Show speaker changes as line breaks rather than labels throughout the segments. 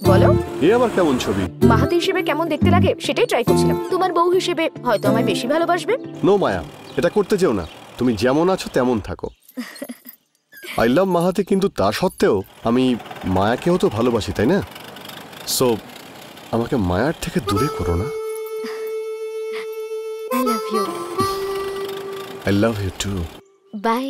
বলো,
এ আবার কেমন ছবি?
মাহাতি হিসেবে কেমন দেখতে লাগে সেটাই ট্রাই করছিলাম। তোমার বউ হিসেবে হয়তো আমায় বেশি ভালোবাসবে।
নো মায়া, এটা করতে যেও না। তুমি যেমন আছো তেমন থাকো। আই লাভ মাহাতি, কিন্তু তা সত্ত্বেও আমি মায়াকেও তো ভালোবাসি, তাই না? সো আমাকে মায়ার থেকে দূরে করো না।
I love you.
I love you too.
Bye.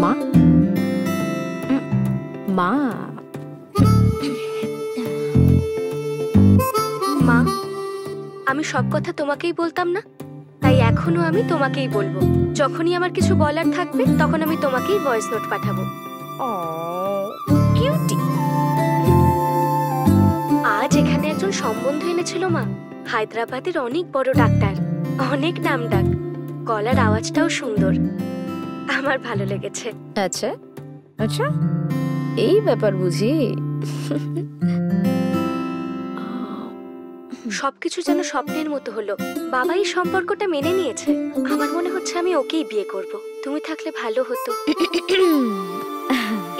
মা, মা,
মা, আমি সব কথা তোমাকেই বলতাম না, তাই এখনো আমি তোমাকেই বলবো। যখনই আমার কিছু বলার থাকবে তখন আমি তোমাকেই ভয়েস নোট পাঠাবো।
কিউটি।
আজ এখানে একজন সম্বন্ধ এনেছিল মা, হায়দ্রাবাদের অনেক বড় ডাক্তার, অনেক নামডাক, গলার আওয়াজটাও সুন্দর। আমার ভালো লেগেছে।
আচ্ছা আচ্ছা, এই ব্যাপার বুঝি।
সবকিছু যেন স্বপ্নের মতো হলো। বাবা এই সম্পর্কটা মেনে নিয়েছে। আমার মনে হচ্ছে আমি ওকেই বিয়ে করব। তুমি থাকলে ভালো হতো।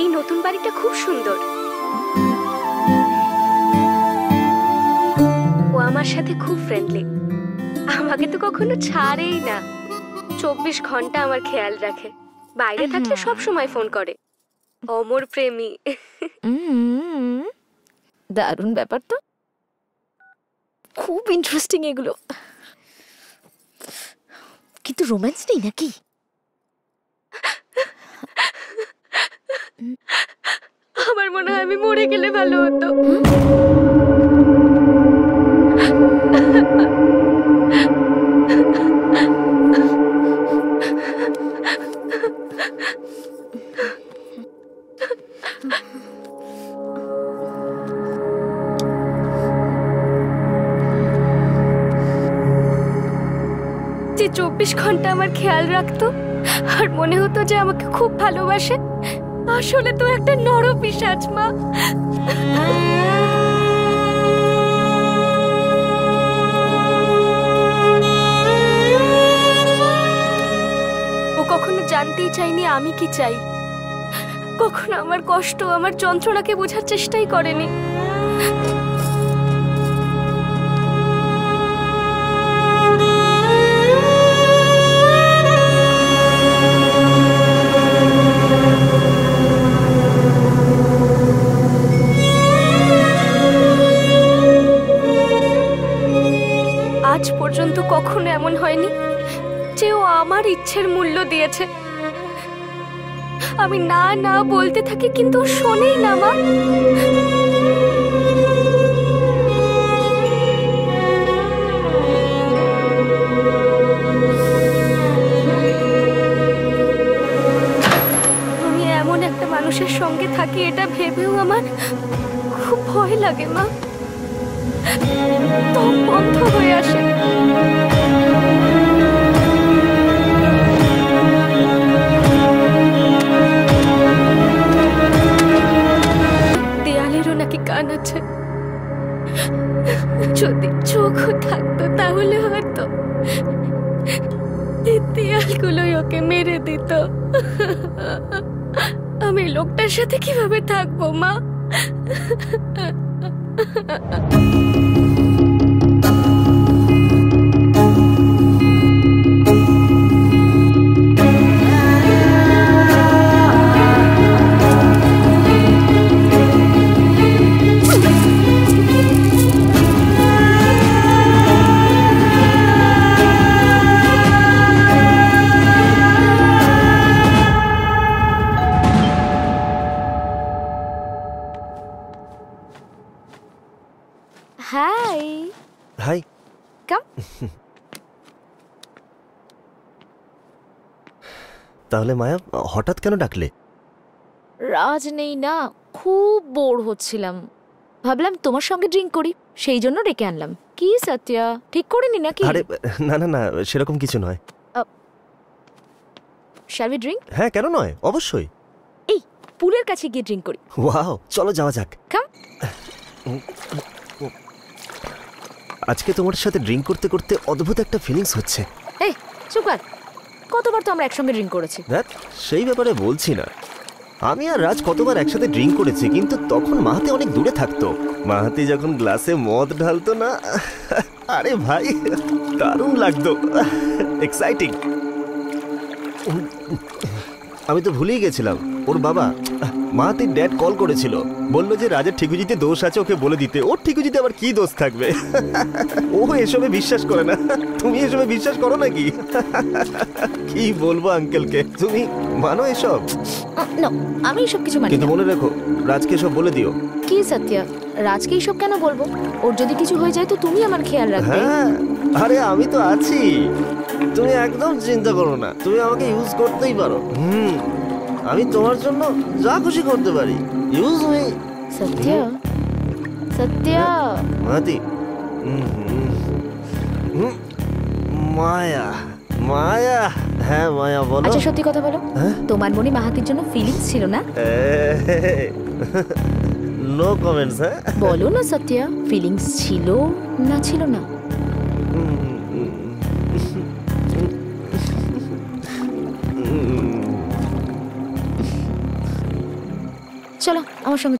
এই নতুন বাড়িটা খুব সুন্দর। ও আমার সাথে খুব ফ্রেন্ডলি। আমাকে তো কখনো ছাড়েই না। 24 ঘন্টা আমার খেয়াল রাখে। বাইরে থাকলে সব সময় ফোন করে। অমর প্রেমী।
দারুণ ব্যাপার তো, খুব ইন্টারেস্টিং এগুলো। কিন্তু রোম্যান্স নেই নাকি?
আমার মনে হয় আমি মরে গেলে ভালো হতো। যে 24 ঘন্টা আমার খেয়াল রাখতো আর মনে হতো যে আমাকে খুব ভালোবাসে, আসলে তো একটা নরপিশাচ মা। ও কখনো জানতেই চাইনি আমি কি চাই। কখনো আমার কষ্ট, আমার যন্ত্রণাকে বোঝার চেষ্টাই করেনি। আজ পর্যন্ত কখনো এমন হয়নি যে ও আমার ইচ্ছের মূল্য দিয়েছে। আমি না না বলতে থাকি কিন্তু ও শোনেই না মা। আমি এমন একটা মানুষের সঙ্গে থাকি এটা ভেবেও আমার খুব ভয় লাগে মা। দম বন্ধ হয়ে আসে। দেয়ালেরও নাকি কান আছে। যদি চোখও থাকতো তাহলে হয়তো দেয়ালগুলোই ওকে মেরে দিত। আমি লোকটার সাথে কিভাবে থাকবো মা?
কাম।
তাহলে মায়া হঠাৎ কেন ডাকলে?
রাজ নেই না, খুব বোর হচ্ছিলাম, ভাবলাম তোমার সঙ্গে ড্রিঙ্ক করি, সেই জন্য ডেকে আনলাম। কি সত্যা, ঠিক করিনি নাকি?
আরে না না না, সেরকম কিছু নয়।
Shall we drink?
হ্যাঁ, কেন নয়, অবশ্যই।
এই পুলের কাছে গিয়ে ড্রিঙ্ক করি।
ওয়াও, চলো যাওয়া যাক।
কাম।
আজকে তোমার সাথে ড্রিঙ্ক করতে করতে অদ্ভুত একটা ফিলিংস হচ্ছে।
এই চুপ কর, কতবার তো আমরা একসঙ্গে ড্রিঙ্ক করেছি।
দেখ, সেই ব্যাপারে বলছি না। আমি আর রাজ কতবার একসাথে ড্রিঙ্ক করেছি, কিন্তু তখন মাহাতি অনেক দূরে থাকতো। মাহাতি যখন গ্লাসে মদ ঢালতো না, আরে ভাই দারুণ লাগতো, এক্সাইটিং। আমি তো ভুলেই গেছিলাম, ওর বাবা মাহাতির ড্যাড কল করেছিল, বললো যে রাজের ঠিকুজিতে দোষ আছে, ওকে বলে দিতে। ওর ঠিকুজিতে আবার কি দোষ থাকবে? ও এসবে বিশ্বাস করে না। তুমি এসবে বিশ্বাস করো নাকি? কি বলবো আঙ্কেলকে, তুমি মানো এসব?
না, আমি এসব কিছু মানি
কিন্তু
না।
মনে রেখো, রাজকে সব বলে দিও।
কি সত্যা, রাজকে এইসব কেন বলবো? ওর যদি কিছু হয়ে যায় তো তুমি আমার খেয়াল রাখবে।
হ্যাঁ, আরে আমি তো আছি, তুমি একদম চিন্তা করো না। তুমি আমাকে ইউজ করতেই পারো। আমি তোমার জন্য যা খুশি করতে পারি। Use me.
সত্যা, সত্যা।
মাহাতি, মায়া, মায়া। হ্যাঁ মায়া, বলো।
আচ্ছা সত্যি কথা বলো,
হ্যাঁ?
তোমার মনে মাহাতির জন্য ফিলিংস ছিল না?
No comments. হ্যাঁ,
বলো না সত্যা, ফিলিংস ছিল না ছিল না? চলো আমার সঙ্গে